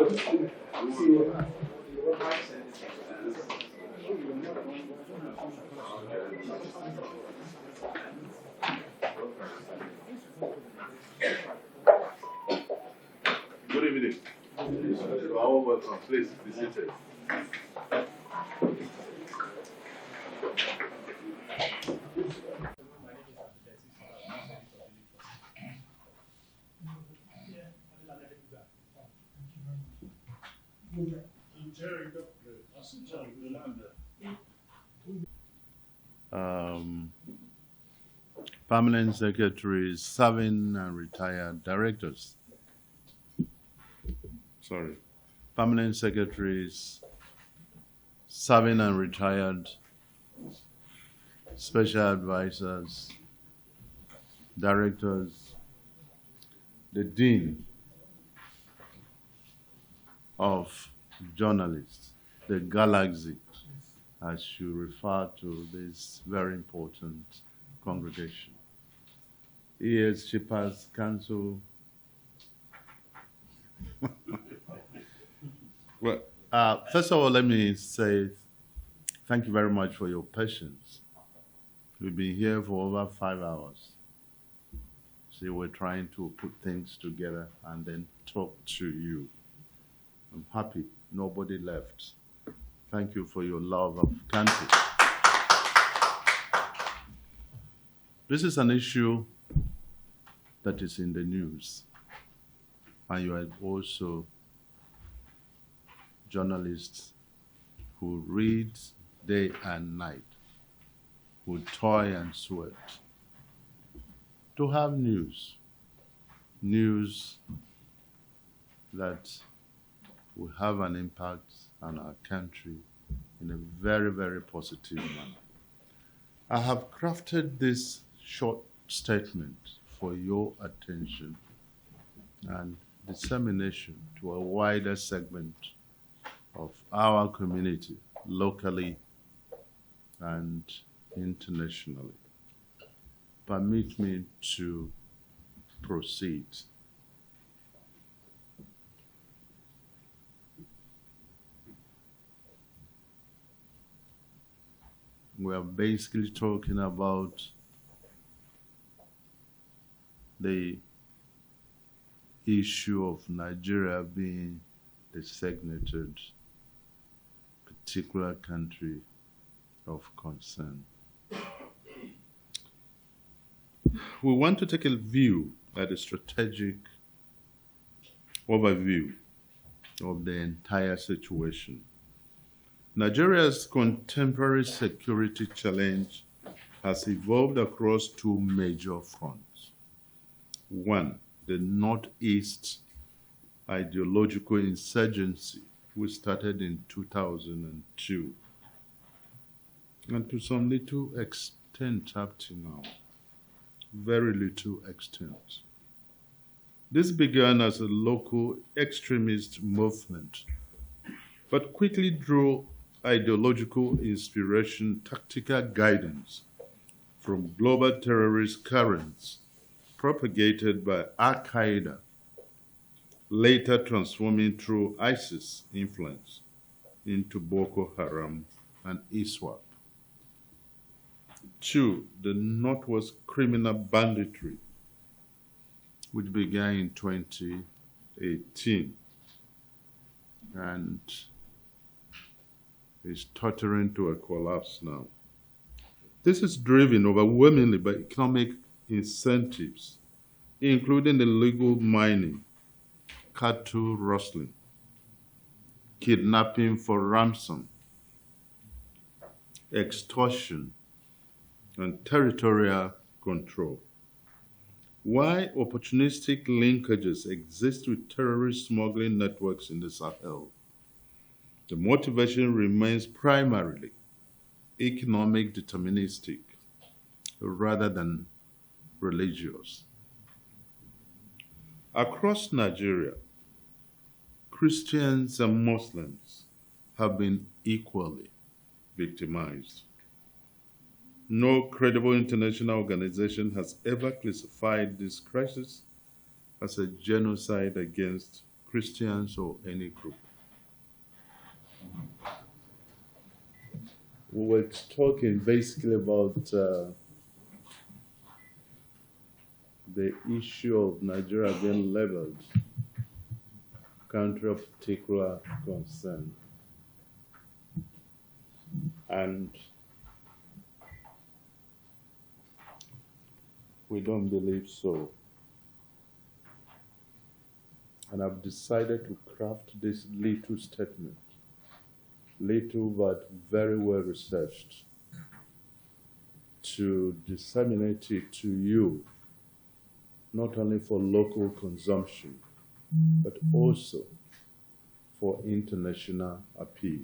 Good evening. You are all welcome. Please be seated. Permanent secretaries, serving and retired directors. Permanent secretaries, serving and retired special advisors, directors, the dean of journalists, the galaxy, as you refer to this very important congregation. ES Shippers Council. Well, first of all, let me say thank you very much for your patience. We've been here for over 5 hours. So we're trying to put things together and then talk to you. I'm happy nobody left. Thank you for your love of country. This is an issue that is in the news, and you are also journalists who read day and night, who toil and sweat to have news that will have an impact on our country in a very, very positive manner. I have crafted this short statement for your attention and dissemination to a wider segment of our community, locally and internationally. Permit me to proceed. We are basically talking about the issue of Nigeria being designated particular country of concern. We want to take a view at a strategic overview of the entire situation. Nigeria's contemporary security challenge has evolved across two major fronts. One, the Northeast ideological insurgency, which started in 2002, and to some little extent up to now, very little extent. This began as a local extremist movement, but quickly drew ideological inspiration, tactical guidance from global terrorist currents propagated by Al-Qaeda, later transforming through ISIS influence into Boko Haram and ISWAP. Two, the Northwest criminal banditry, which began in 2018 and is tottering to a collapse now. This is driven overwhelmingly by economic incentives, including illegal mining, cattle rustling, kidnapping for ransom, extortion, and territorial control. Why opportunistic linkages exist with terrorist smuggling networks in the Sahel? The motivation remains primarily economic deterministic rather than religious. Across Nigeria, Christians and Muslims have been equally victimized. No credible international organization has ever classified this crisis as a genocide against Christians or any group. We were talking basically about the issue of Nigeria being labeled country of particular concern. And we don't believe so. And I've decided to craft this little statement, little but very well researched, to disseminate it to you, not only for local consumption, but also for international appeal.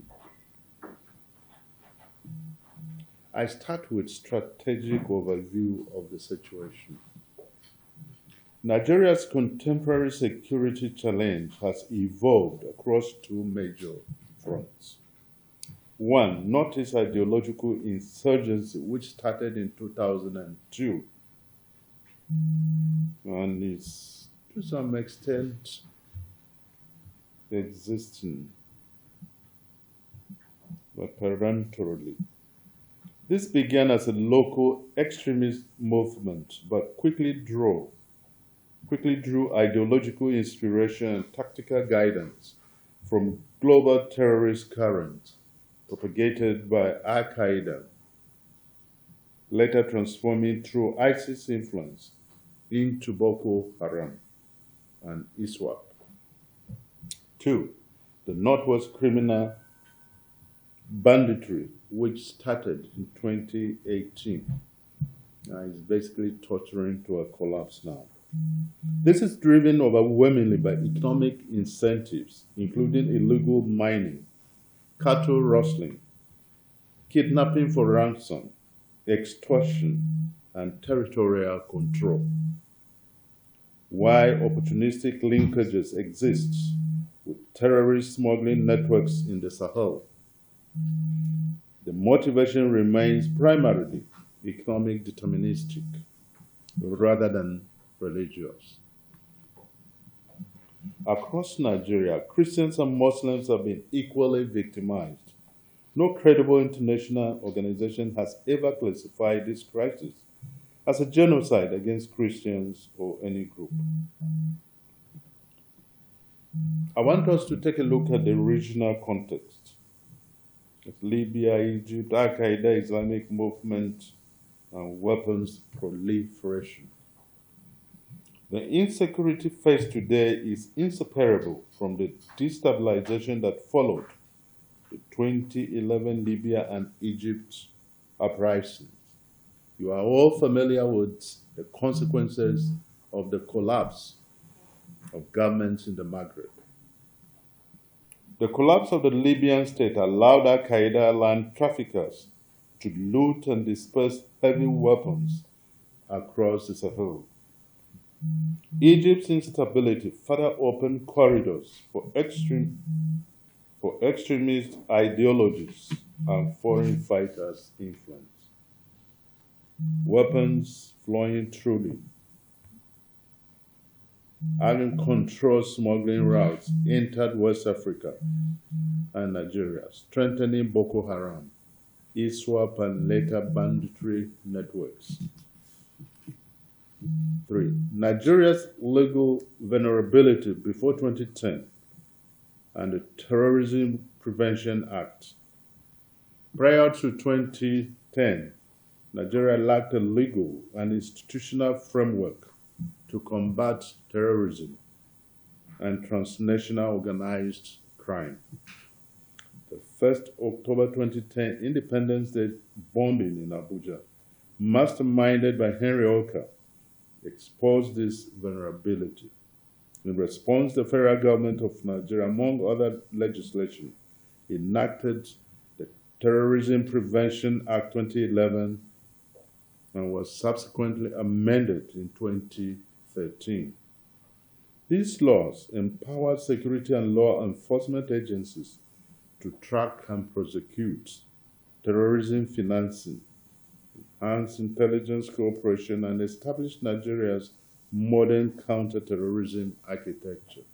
I start with strategic overview of the situation. Nigeria's contemporary security challenge has evolved across two major fronts. One, Northeast ideological insurgency, which started in 2002 and is to some extent existing, but peremptorily. This began as a local extremist movement, but quickly drew ideological inspiration and tactical guidance from global terrorist currents propagated by Al-Qaeda, later transforming through ISIS influence into Boko Haram and ISWAP. Two, the Northwest criminal banditry, which started in 2018, is basically torturing to a collapse now. This is driven overwhelmingly by economic incentives, including illegal mining, cattle rustling, kidnapping for ransom, extortion, and territorial control. While opportunistic linkages exist with terrorist smuggling networks in the Sahel, the motivation remains primarily economic deterministic rather than religious. Across Nigeria, Christians and Muslims have been equally victimized. No credible international organization has ever classified this crisis as a genocide against Christians or any group. I want us to take a look at the regional context. It's Libya, Egypt, Al-Qaeda, Islamic movement, and weapons proliferation. The insecurity faced today is inseparable from the destabilization that followed the 2011 Libya and Egypt uprisings. You are all familiar with the consequences of the collapse of governments in the Maghreb. The collapse of the Libyan state allowed Al-Qaeda land traffickers to loot and disperse heavy weapons across the Sahel. Egypt's instability further opened corridors for extremist ideologies and foreign fighters' influence. Weapons flowing through having controlled smuggling routes entered West Africa and Nigeria, strengthening Boko Haram, ISWAP, and later banditry networks. 3. Nigeria's legal vulnerability before 2010 and the Terrorism Prevention Act. Prior to 2010, Nigeria lacked a legal and institutional framework to combat terrorism and transnational organized crime. The 1st October 2010 Independence Day bombing in Abuja, masterminded by Henry Oka, exposed this vulnerability. In response, the federal government of Nigeria, among other legislation, enacted the Terrorism Prevention Act 2011 and was subsequently amended in 2013. These laws empowered security and law enforcement agencies to track and prosecute terrorism financing, enhance intelligence cooperation, and establish Nigeria's modern counterterrorism architecture.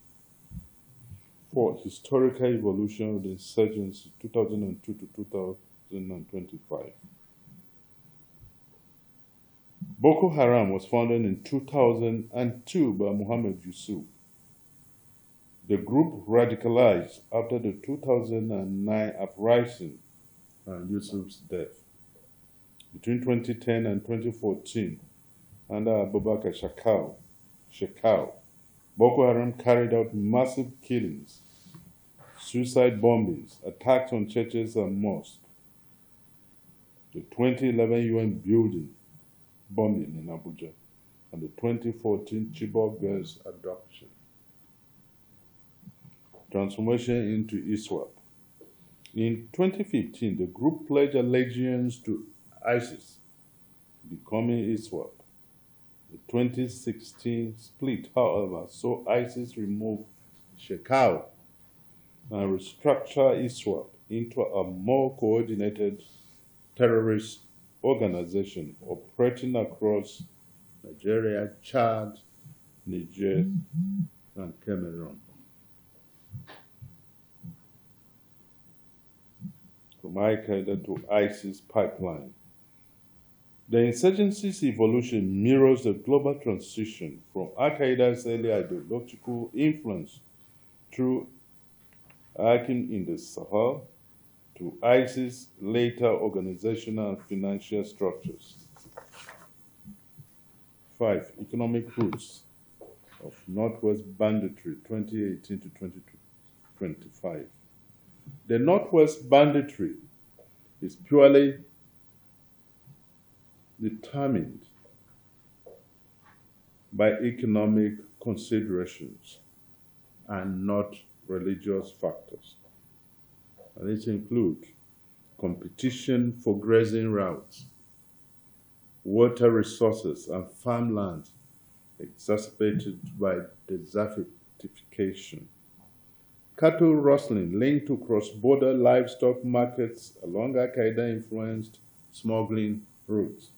4. Historical evolution of the insurgency 2002 to 2025. Boko Haram was founded in 2002 by Muhammad Yusuf. The group radicalized after the 2009 uprising and Yusuf's death. Between 2010 and 2014, under Abubakar Shekau, Boko Haram carried out massive killings, suicide bombings, attacks on churches and mosques. The 2011 UN building bombing in Abuja, and the 2014 Chibok girls' abduction. Transformation into ISWAP. In 2015, the group pledged allegiance to ISIS, becoming ISWAP. The 2016 split, however, saw ISIS remove Shekau and restructure ISWAP into a more coordinated terrorist organization operating across Nigeria, Chad, Niger, and Cameroon. From Al-Qaeda to ISIS pipeline. The insurgency's evolution mirrors the global transition from Al-Qaeda's early ideological influence through acting in the Sahel to ISIS' later organizational and financial structures. 5. Economic roots of Northwest banditry 2018 to 2025. The Northwest banditry is purely determined by economic considerations and not religious factors. And it includes competition for grazing routes, water resources, and farmland exacerbated by desertification, cattle rustling linked to cross-border livestock markets along Al-Qaeda-influenced smuggling routes,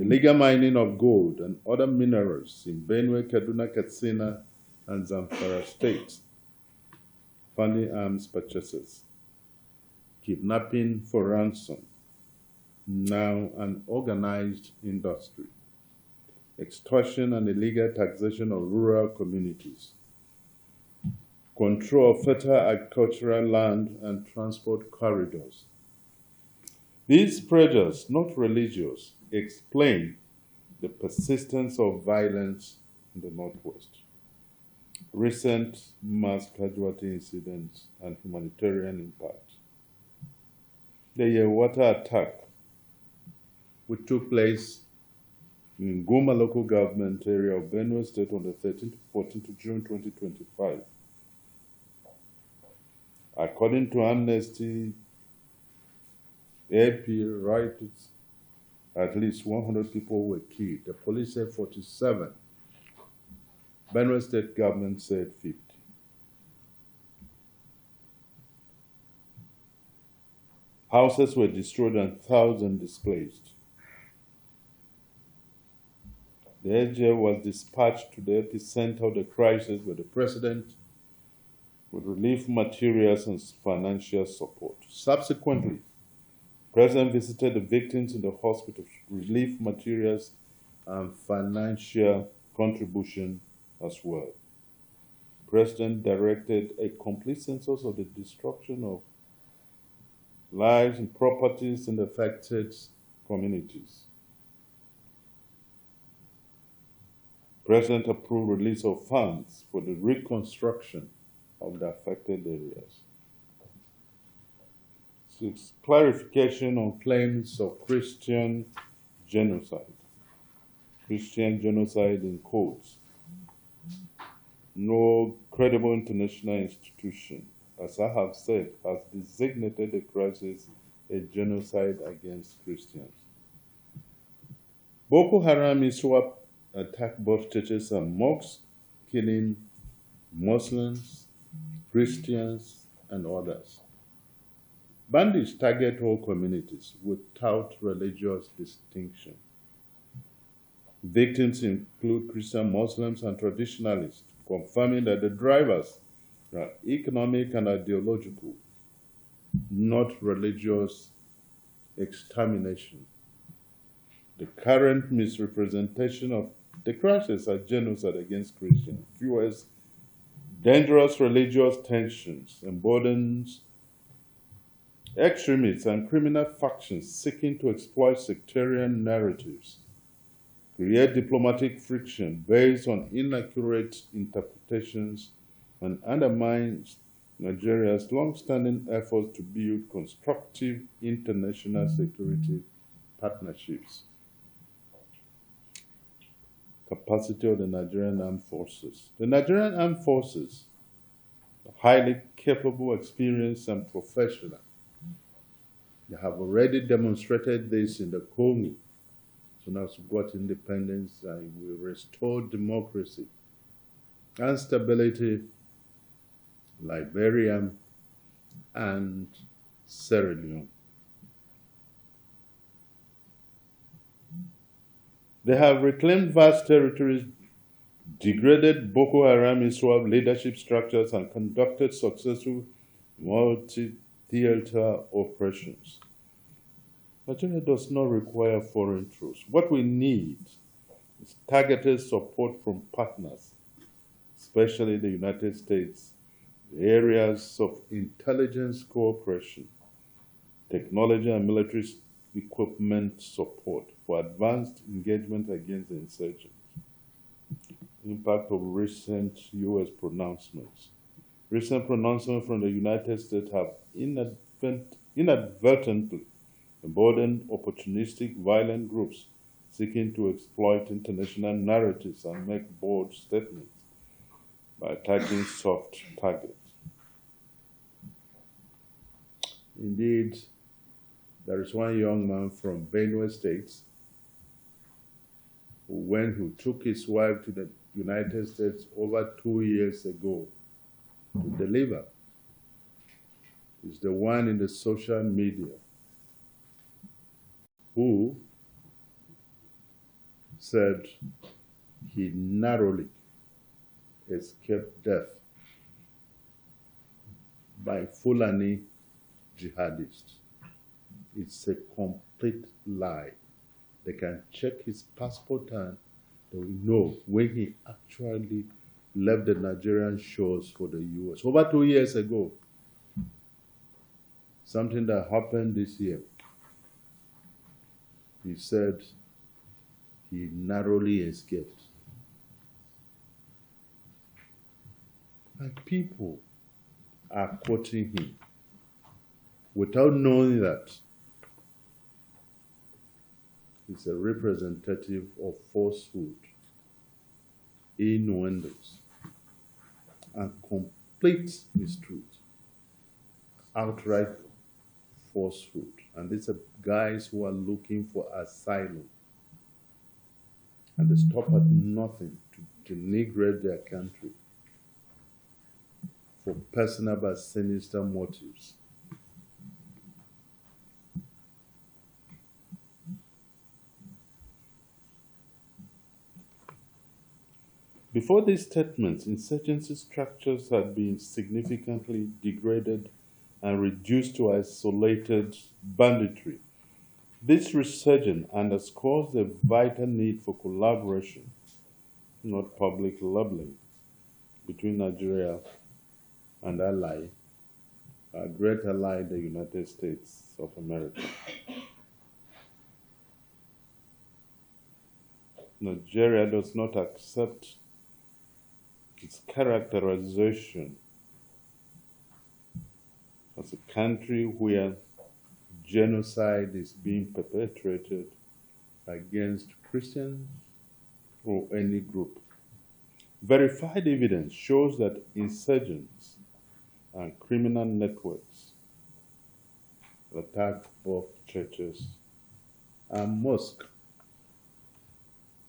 illegal mining of gold and other minerals in Benue, Kaduna, Katsina, and Zamfara states, funding arms purchases, kidnapping for ransom, now an organized industry, extortion and illegal taxation of rural communities, control of fertile agricultural land and transport corridors. These pressures, not religious, explain the persistence of violence in the Northwest. Recent mass casualty incidents and humanitarian impact. The Yewata attack, which took place in Goma local government area of Benue State on the 13th to 14th of June 2025. According to Amnesty, AP writes at least 100 people were killed. The police said 47. Benue State government said 50. Houses were destroyed and thousands displaced. The AJ was dispatched to the epicenter of the crisis with the president with relief materials and financial support. Subsequently, the president visited the victims in the hospital with relief materials and financial contribution as well. The president directed a complete census of the destruction of lives and properties in the affected communities. The president approved release of funds for the reconstruction of the affected areas. 6. Clarification on claims of Christian genocide. Christian genocide in quotes. No credible international institution, as I have said, has designated the crisis a genocide against Christians. Boko Haram ISWAP attacked both churches and mosques, killing Muslims, Christians, and others. Bandits target all communities without religious distinction. Victims include Christian, Muslims, and traditionalists, confirming that the drivers economic and ideological, not religious extermination. The current misrepresentation of the crisis as genocide against Christians fuels dangerous religious tensions, emboldens extremists and criminal factions seeking to exploit sectarian narratives, create diplomatic friction based on inaccurate interpretations, and undermines Nigeria's long-standing efforts to build constructive international security partnerships. Capacity of the Nigerian Armed Forces. The Nigerian Armed Forces are highly capable, experienced, and professional. They have already demonstrated this in the Congo. So now we got independence and we restored democracy and stability, Liberia and Sierra Leone. They have reclaimed vast territories, degraded Boko Haram ISWAP leadership structures, and conducted successful multi-theater operations. Nigeria does not require foreign troops. What we need is targeted support from partners, especially the United States, the areas of intelligence cooperation, technology and military equipment support for advanced engagement against the insurgents. Impact of recent U.S. pronouncements. Recent pronouncements from the United States have inadvertently emboldened opportunistic violent groups seeking to exploit international narratives and make bold statements by attacking soft targets. Indeed, there is one young man from Benue State who took his wife to the United States over 2 years ago to deliver. He's the one in the social media who said he narrowly escaped death by Fulani jihadists. It's a complete lie. They can check his passport and they will know when he actually left the Nigerian shores for the US. Over 2 years ago, something that happened this year. He said he narrowly escaped. And people are quoting him without knowing that he's a representative of falsehood, innuendos, and complete mistruth, outright falsehood. And these are guys who are looking for asylum. And they stop at nothing to denigrate their country for personal but sinister motives. Before these statements, insurgency structures had been significantly degraded and reduced to isolated banditry. This resurgence underscores the vital need for collaboration, not public labeling, between Nigeria and our great ally, the United States of America. Nigeria does not accept its characterization as a country where genocide is being perpetrated against Christians or any group. Verified evidence shows that insurgents and criminal networks attack both churches and mosques.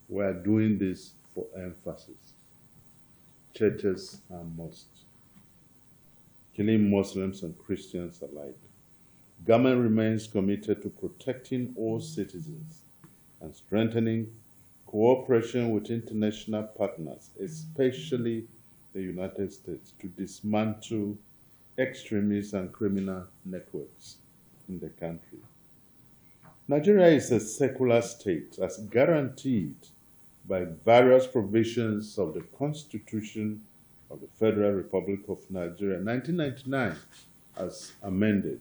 We are doing this for emphasis. Churches and mosques, killing Muslims and Christians alike. Government remains committed to protecting all citizens and strengthening cooperation with international partners, especially the United States to dismantle extremist and criminal networks in the country. Nigeria is a secular state as guaranteed by various provisions of the Constitution of the Federal Republic of Nigeria, 1999, as amended.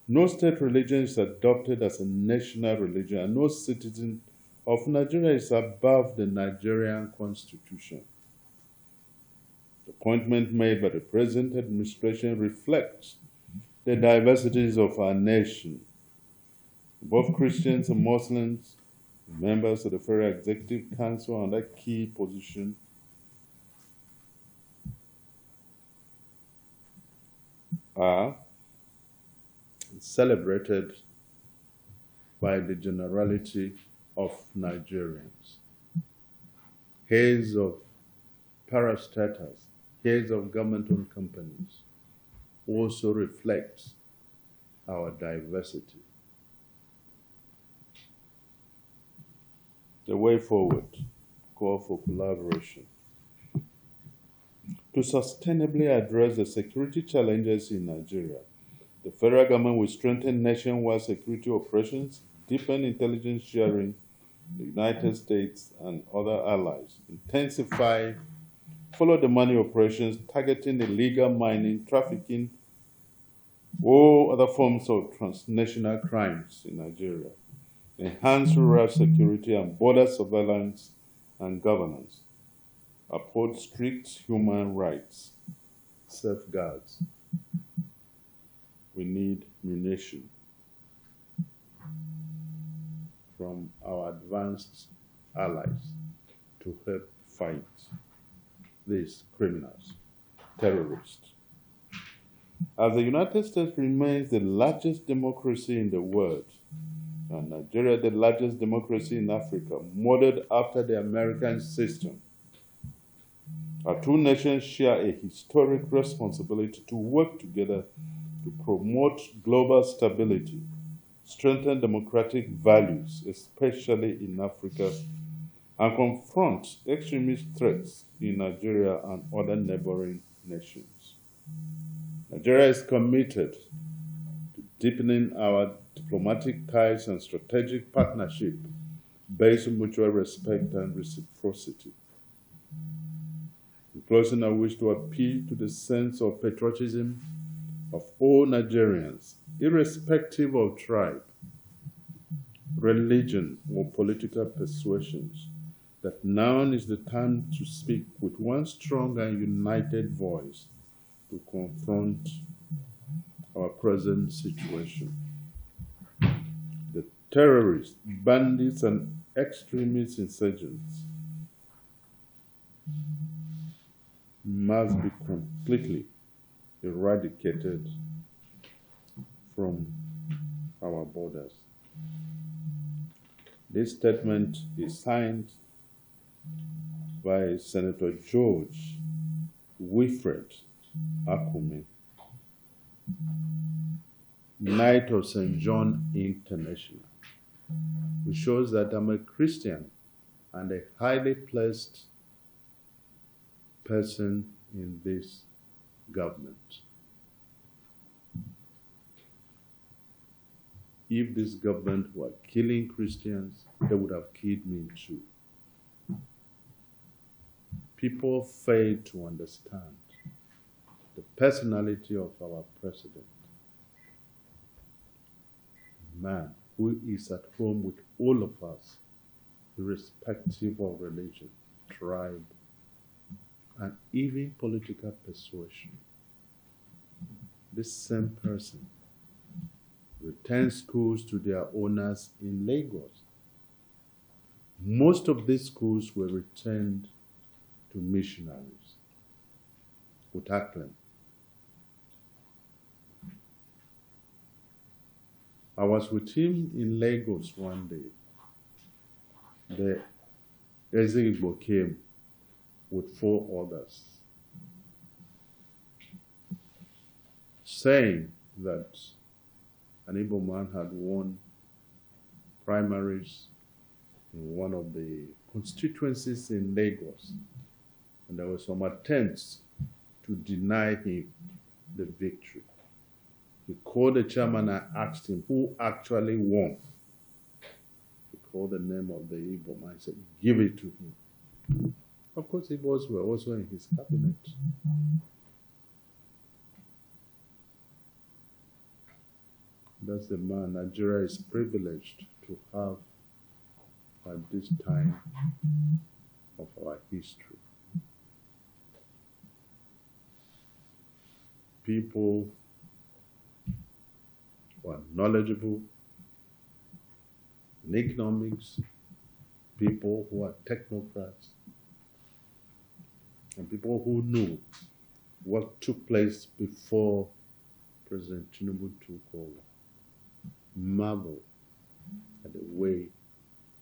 No state religion is adopted as a national religion, and no citizen of Nigeria is above the Nigerian Constitution. The appointment made by the present administration reflects the diversities of our nation. Both Christians and Muslims, members of the Federal Executive Council, and that key position are celebrated by the generality of Nigerians. Heads of parastatals, heads of government-owned companies also reflect our diversity. The way forward, call for collaboration. To sustainably address the security challenges in Nigeria, the federal government will strengthen nationwide security operations, deepen intelligence sharing with the United States and other allies, intensify follow-the-money operations targeting illegal mining, trafficking, or other forms of transnational crimes in Nigeria, enhance rural security and border surveillance and governance, uphold strict human rights safeguards. We need munition from our advanced allies to help fight these criminals, terrorists. As the United States remains the largest democracy in the world, and Nigeria the largest democracy in Africa, modeled after the American system, our two nations share a historic responsibility to work together to promote global stability, strengthen democratic values, especially in Africa, and confront extremist threats in Nigeria and other neighboring nations. Nigeria is committed to deepening our diplomatic ties and strategic partnership based on mutual respect and reciprocity. In closing, I wish to appeal to the sense of patriotism of all Nigerians, irrespective of tribe, religion, or political persuasions, that now is the time to speak with one strong and united voice to confront our present situation. The terrorists, bandits, and extremist insurgents must be completely eradicated from our borders. This statement is signed by Senator George Wilfred Akume, Knight of St. John International, which shows that I'm a Christian and a highly placed person in this government. If this government were killing Christians, they would have killed me too. People fail to understand the personality of our president, a man who is at home with all of us, irrespective of religion, tribe, and even political persuasion. This same person returned schools to their owners in Lagos. Most of these schools were returned to missionaries. Utaklen. I was with him in Lagos one day. The Ezigbo came with 4 others, saying that an Igbo man had won primaries in one of the constituencies in Lagos, And there were some attempts to deny him the victory. He called the chairman and asked him who actually won. He called the name of the Igbo man and said, give it to him. Of course, Igbos were also in his cabinet. That's the man Nigeria is privileged to have at this time of our history. People who are knowledgeable in economics, people who are technocrats, and people who knew what took place before President Tinubu took over. Marvel at the way he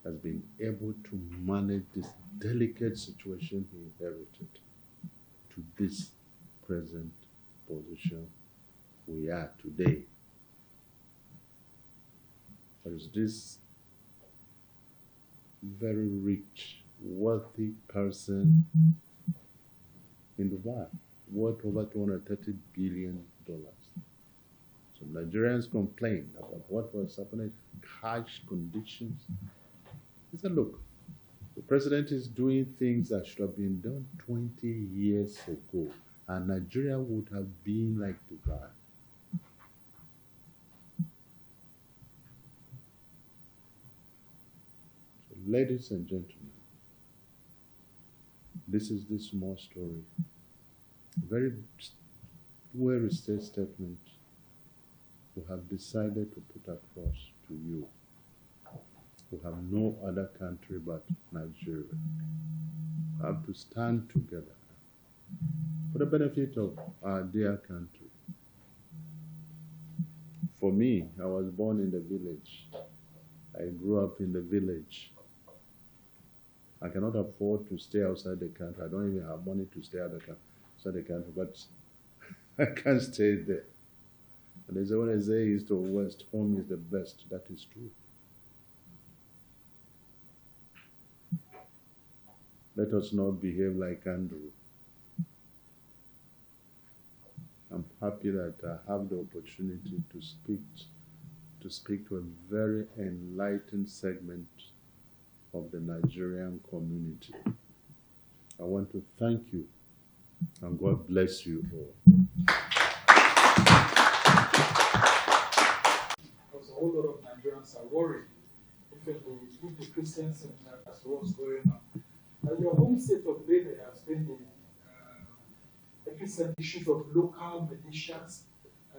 has been able to manage this delicate situation he inherited to this present position we are today. There is this very rich, wealthy person in Dubai, worth over $230 billion. So Nigerians complained about what was happening, harsh conditions. He said, look, the president is doing things that should have been done 20 years ago, and Nigeria would have been like Dubai. So, ladies and gentlemen, this is the small story. A very well-researched statement we have decided to put across to you. We have no other country but Nigeria. We have to stand together for the benefit of our dear country. For me, I was born in the village. I grew up in the village. I cannot afford to stay outside the country. I don't even have money to stay outside the country, but I can't stay there. And they say, when I say east or west, home is the best. That is true. Let us not behave like Andrew. I'm happy that I have the opportunity to speak to a very enlightened segment of the Nigerian community. I want to thank you, and God bless you all. Because a whole lot of Nigerians are worried if the Christians and that's what's going on. Your home state of Benin has been the recent issues of local militias.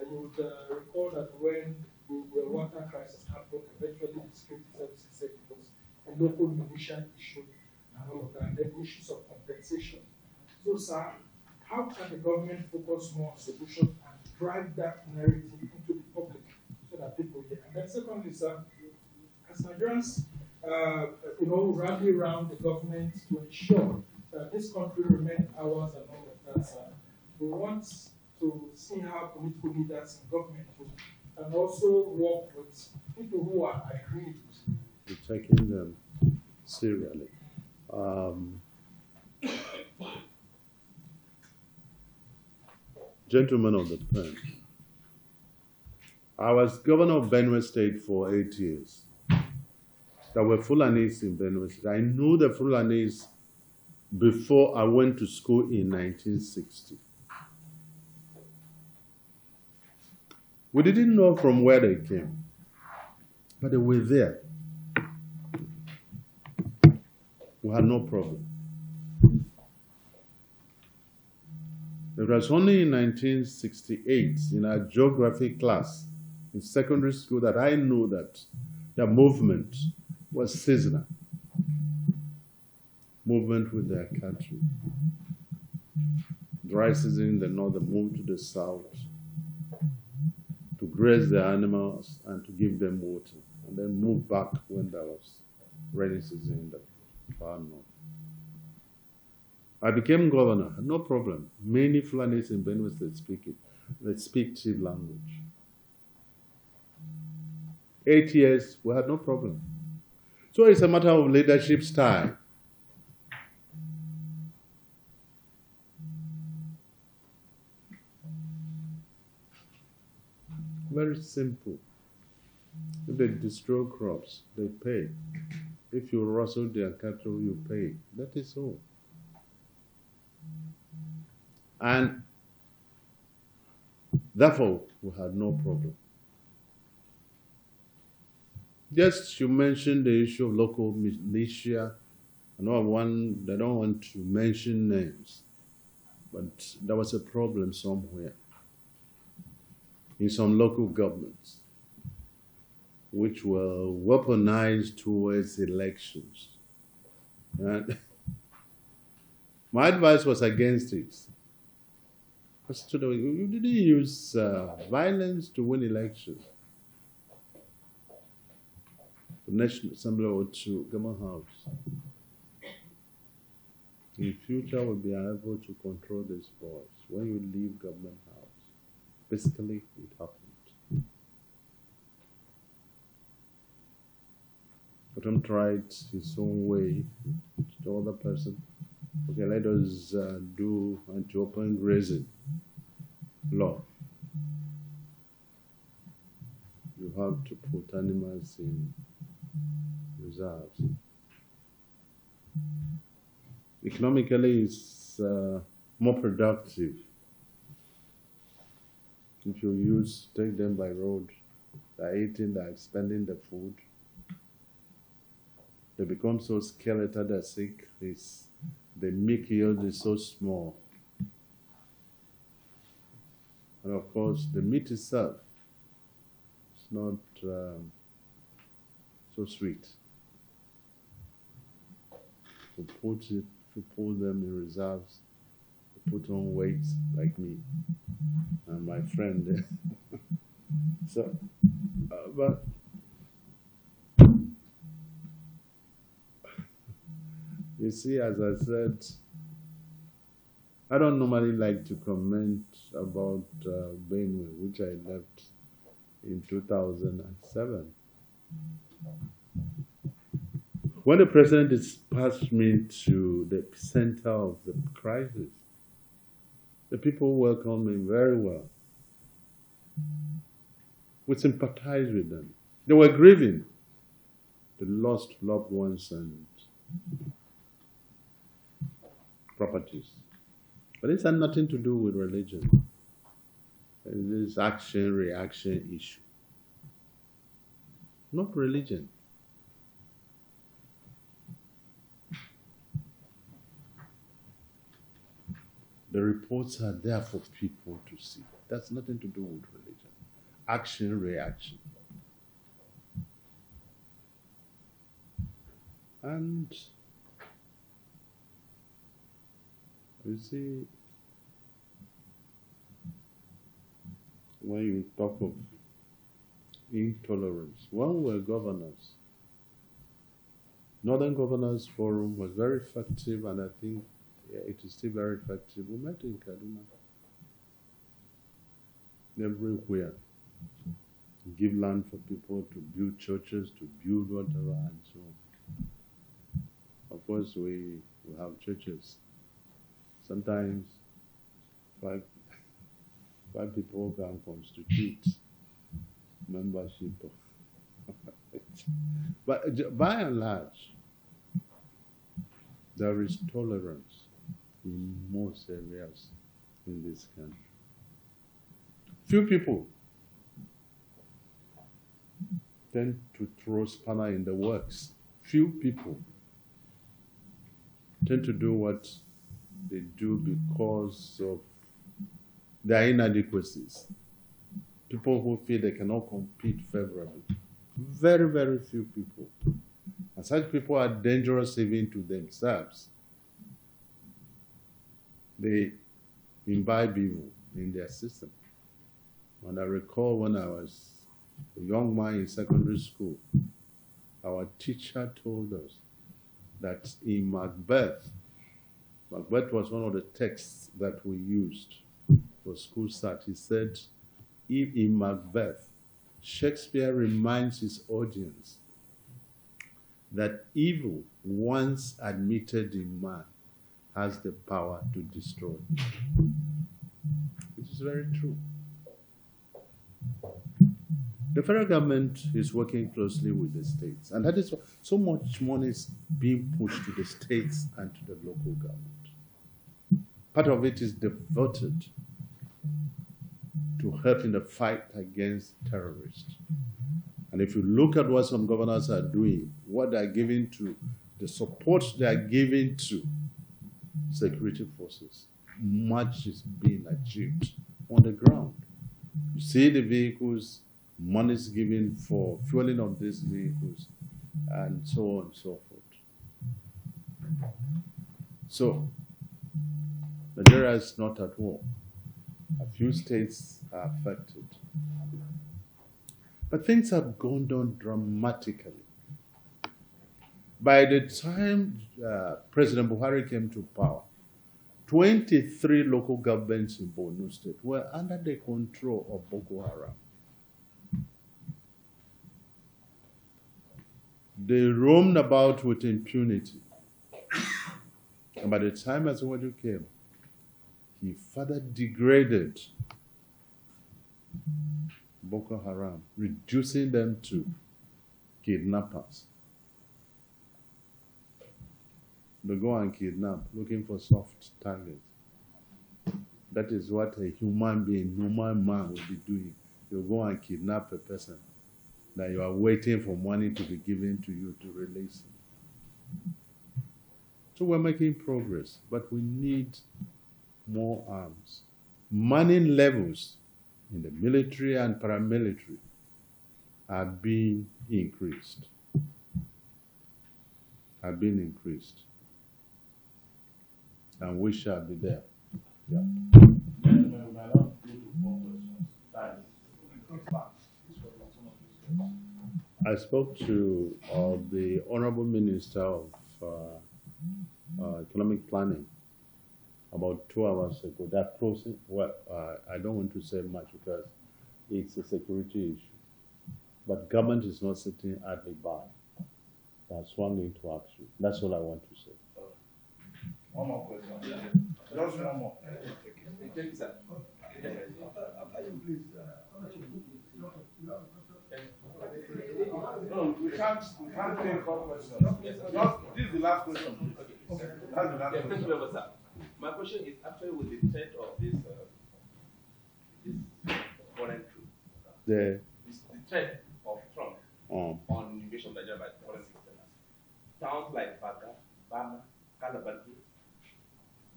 You would recall that when the water crisis happened, eventually the security services said it was a local militia issue and all of that, and then issues of compensation. So, sir, how can the government focus more on solutions and drive that narrative into the public so that people hear? And then secondly, sir, as Nigerians rally around the government to ensure that this country remains ours and all of that, sir, we want to see how political leaders in government can also work with people who are aggrieved. We're taking them seriously. Gentlemen of the pen, I was governor of Benue State for 8 years. There were Fulanis in Benue State. I knew the Fulanis before I went to school in 1960. We didn't know from where they came, but they were there. We had no problem. It was only in 1968, in our geography class in secondary school, that I knew that the movement was seasonal. Movement with their country. Dry season in the north, they moved to the south to graze their animals and to give them water, and then move back when there was rainy season in the far north. I became governor, no problem. Many Fulanis in Benue State speak it. They speak chief language. 8 years, we had no problem. So it's a matter of leadership style. Very simple. If they destroy crops, they pay. If you rustle their cattle, you pay. That is all. And therefore, we had no problem. Just you mentioned the issue of local militia. I know they don't want to mention names, but there was a problem somewhere in some local governments which were weaponized towards elections. And my advice was against it. You didn't use violence to win elections. The National Assembly or to Government House. In future, we'll be able to control these boys. When you leave Government House, basically it happened. But Tom tried his own way to the other person. Okay, let us do anti-open grazing law. You have to put animals in reserves. Economically, it's more productive if you take them by road. They're eating, they're expending the food. They become so skeletal, they're sick. The milk yield is so small. And of course, the meat itself is not so sweet. To put them in reserves, to put on weight like me and my friend. So, but you see, as I said, I don't normally like to comment about Benue, which I left in 2007. When the president dispatched me to the center of the crisis, the people welcomed me very well. We sympathized with them. They were grieving the lost loved ones and properties. But this had nothing to do with religion. It is action-reaction issue. Not religion. The reports are there for people to see. That's nothing to do with religion. Action, reaction. And you see, when you talk of intolerance, when we were governors, Northern Governors Forum was very effective, and I think it is still very effective. We met in Kaduna. Everywhere. Give land for people to build churches, to build whatever, and so on. Of course, we have churches. Sometimes five people can constitute membership. But by and large, there is tolerance in most areas in this country. Few people tend to throw spanner in the works. Few people tend to do what they do because of their inadequacies. People who feel they cannot compete favorably. Very, very few people. And such people are dangerous even to themselves. They imbibe evil in their system. And I recall when I was a young man in secondary school, our teacher told us that in Macbeth was one of the texts that we used for school start. He said, in Macbeth, Shakespeare reminds his audience that evil, once admitted in man, has the power to destroy. It is very true. The federal government is working closely with the states, and that is why so much money is being pushed to the states and to the local government. Part of it is devoted to helping the fight against terrorists. And if you look at what some governors are doing, what they're giving to, the support they're giving to security forces, much is being achieved on the ground. You see the vehicles, money is given for fueling of these vehicles, and so on and so forth. So, Nigeria is not at war. A few states are affected. But things have gone down dramatically. By the time President Buhari came to power, 23 local governments in Borno State were under the control of Boko Haram. They roamed about with impunity. And by the time Asiwaju came, he further degraded Boko Haram, reducing them to kidnappers. They go and kidnap, looking for soft targets. That is what a human being, human man will be doing. You go and kidnap a person that you are waiting for money to be given to you to release him. So we're making progress, but we need more arms. Manning levels in the military and paramilitary are being increased. And we shall be there. Yeah. I spoke to the Honorable Minister of Economic Planning about 2 hours ago. They're closing. Well, I don't want to say much because it's a security issue. But government is not sitting idly by. They are swung into action. That's all I want to say. One more question. Just one more. No, we can't take all questions. This is the last question. Okay. That's the last question. Thank you very much, sir. My question is actually with the threat of this foreign troop. The threat of Trump on invasion of Nigeria by foreign systems. Towns like Baka, Bama, Kalabaki,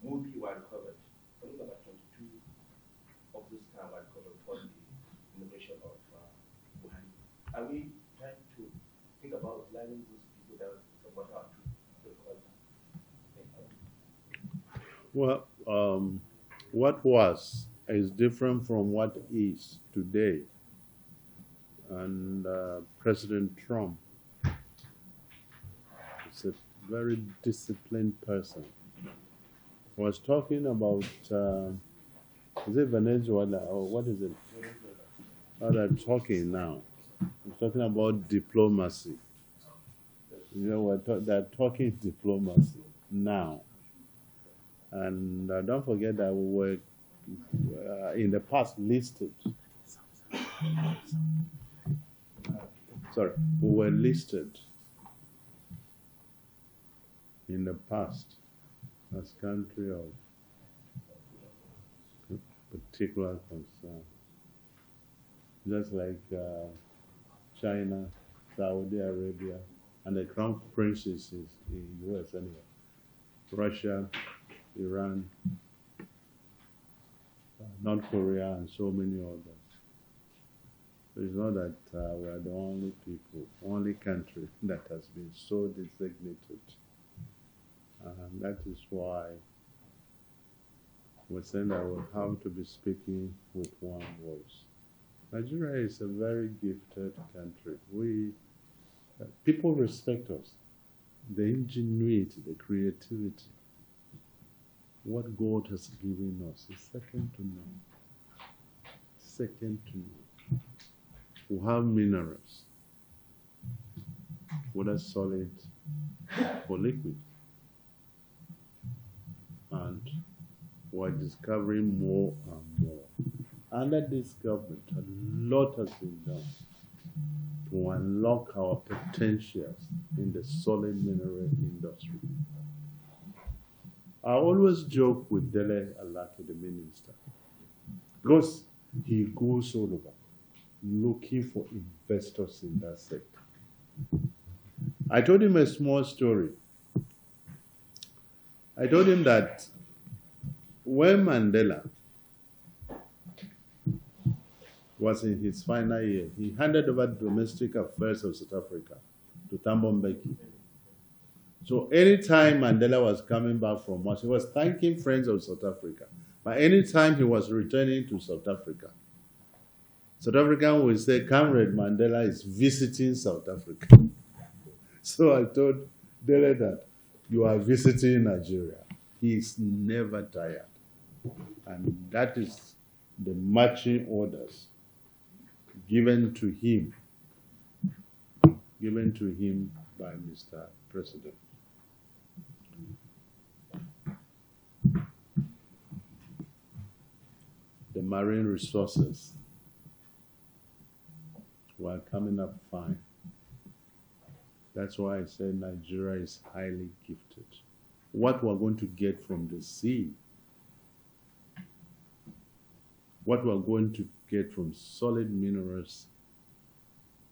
Mubi were recovered. I think about 22 of those towns were recovered for the invasion of Buhari. Are we trying to think about lining those people that support our troops? Well, what was is different from what is today. And President Trump is a very disciplined person. I was talking about, is it Venezuela or what is it? Oh, they're talking now. I'm talking about diplomacy. You know, they're talking diplomacy now. And don't forget that we were in the past listed. Sorry, we were listed in the past as country of particular concern. Just like China, Saudi Arabia, and the crown princes in the US anyway. Russia, Iran, North Korea, and so many others. So it's not that we are the only people, only country that has been so designated. And that is why we're saying that we have to be speaking with one voice. Nigeria is a very gifted country. People respect us. The ingenuity, the creativity, what God has given us is second to none. Second to none. We have minerals, whether solid or liquid. And we're discovering more and more. Under this government, a lot has been done. to unlock our potentials in the solid mineral industry. I always joke with Dele Alake, the minister, because he goes all over looking for investors in that sector. I told him a small story. I told him that when Mandela was in his final year, he handed over domestic affairs of South Africa to Thabo Mbeki. So anytime Mandela was coming back from March, he was thanking friends of South Africa. But anytime he was returning to South Africa would say, Comrade Mandela is visiting South Africa. So I told Dele that you are visiting Nigeria. He is never tired. And that is the marching orders given to him by Mr. President. The marine resources were coming up fine. That's why I said Nigeria is highly gifted. What we're going to get from the sea, what we're going to get from solid minerals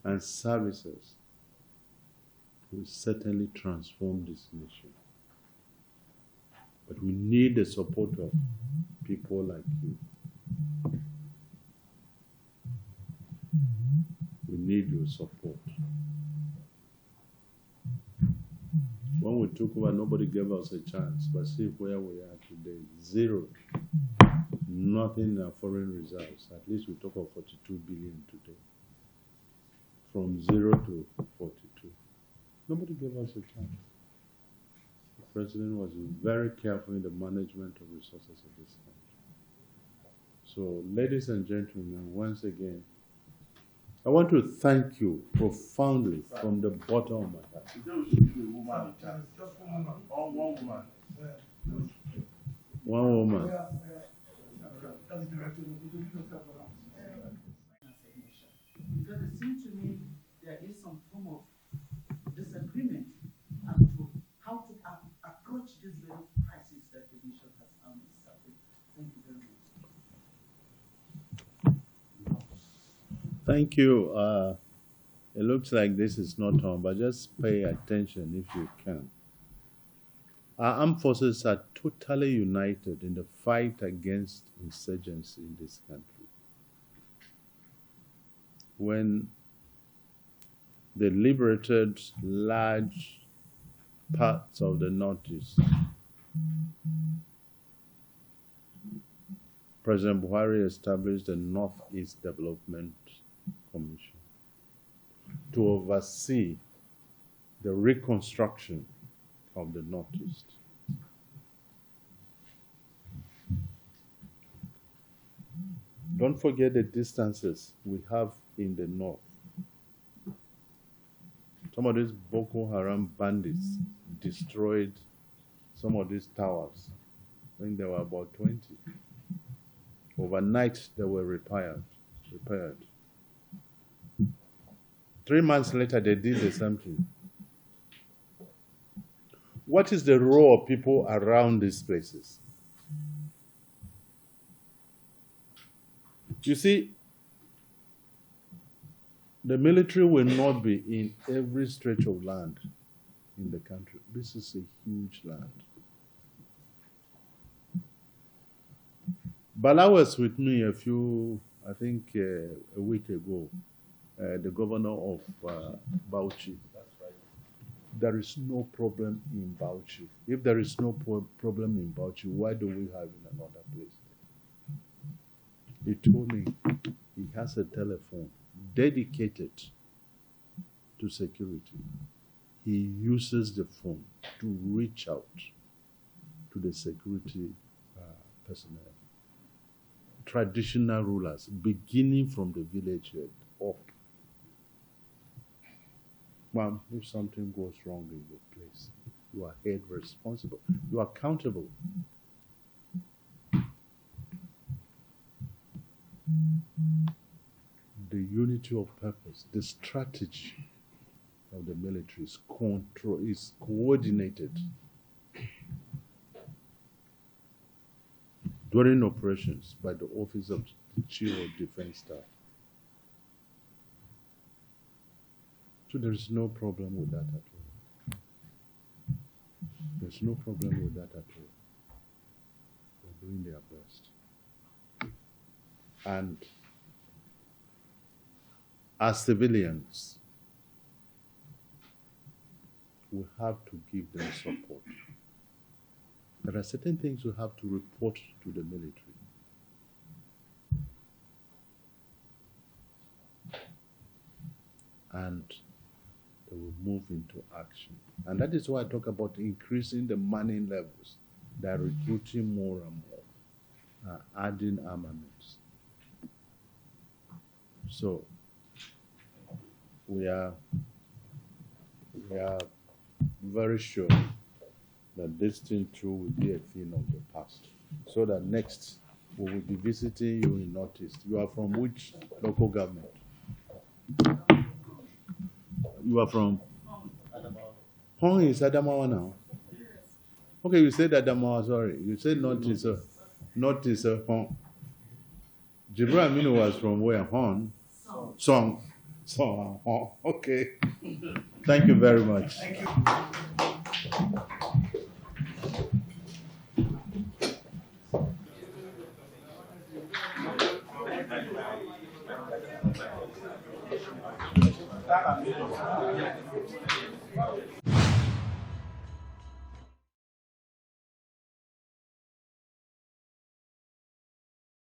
and services will certainly transform this nation. But we need the support of people like you. We need your support. When we took over, nobody gave us a chance. But see where we are today. Zero. Nothing in our foreign reserves. At least we talk of 42 billion today. From 0 to 42. Nobody gave us a chance. The president was very careful in the management of resources of this country. So, ladies and gentlemen, once again, I want to thank you profoundly from the bottom of my heart. One woman. Because it seems to me there is some form of disagreement as to how to approach this very crisis that the nation has found itself in. Thank you very much. Thank you. It looks like this is not on, but just pay attention if you can. Our armed forces are totally united in the fight against insurgency in this country. When they liberated large parts of the Northeast, President Buhari established the Northeast Development Commission to oversee the reconstruction of the Northeast. Don't forget the distances we have in the north. Some of these Boko Haram bandits destroyed some of these towers. I think there were about 20. Overnight, they were repaired. 3 months later, they did the same thing. What is the role of people around these places? You see, the military will not be in every stretch of land in the country. This is a huge land. Bala was with me a week ago, the governor of Bauchi. There is no problem in Bauchi. If there is no problem in Bauchi, why do we have in another place? He told me he has a telephone dedicated to security. He uses the phone to reach out to the security personnel, traditional rulers, beginning from the village head up. Ma'am, if something goes wrong in your place, you are held responsible. You are accountable. the unity of purpose, the strategy of the military is coordinated during operations by the Office of the Chief of Defense Staff. So there is no problem with that at all. There's no problem with that at all. They're doing their best. And as civilians, we have to give them support. There are certain things we have to report to the military. And they will move into action. And that is why I talk about increasing the manning levels. They are recruiting more and more, adding armaments. So we are very sure that this thing too will be a thing of the past. So that next we will be visiting you in Northeast. You are from which local government? You are from? Hong is Adamawa now. Okay, you said Adamawa, sorry. You said Northeast, Northeast Hong. Jibril Aminu was from where? Hong? Song. Hong. Okay. Thank you very much. Thank you. That